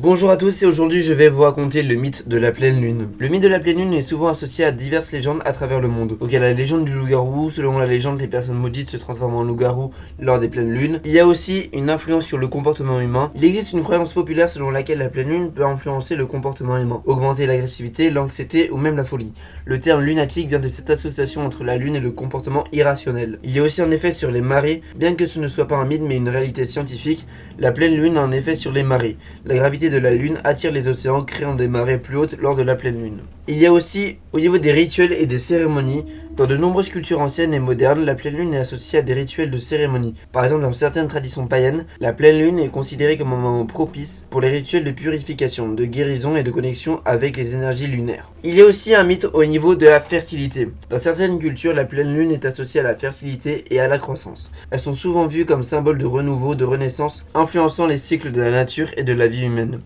Bonjour à tous et aujourd'hui je vais vous raconter le mythe de la pleine lune. Le mythe de la pleine lune est souvent associé à diverses légendes à travers le monde. Donc il y a la légende du loup-garou, selon la légende les personnes maudites se transforment en loup-garou lors des pleines lunes. Il y a aussi une influence sur le comportement humain. Il existe une croyance populaire selon laquelle la pleine lune peut influencer le comportement humain, augmenter l'agressivité, l'anxiété ou même la folie. Le terme lunatique vient de cette association entre la lune et le comportement irrationnel. Il y a aussi un effet sur les marées, bien que ce ne soit pas un mythe mais une réalité scientifique, la pleine lune a un effet sur les marées. La gravité de la lune attire les océans, créant des marées plus hautes lors de la pleine lune. Il y a aussi, au niveau des rituels et des cérémonies, dans de nombreuses cultures anciennes et modernes, la pleine lune est associée à des rituels de cérémonie. Par exemple, dans certaines traditions païennes, la pleine lune est considérée comme un moment propice pour les rituels de purification, de guérison et de connexion avec les énergies lunaires. Il y a aussi un mythe au niveau de la fertilité. Dans certaines cultures, la pleine lune est associée à la fertilité et à la croissance. Elles sont souvent vues comme symbole de renouveau, de renaissance, influençant les cycles de la nature et de la vie humaine.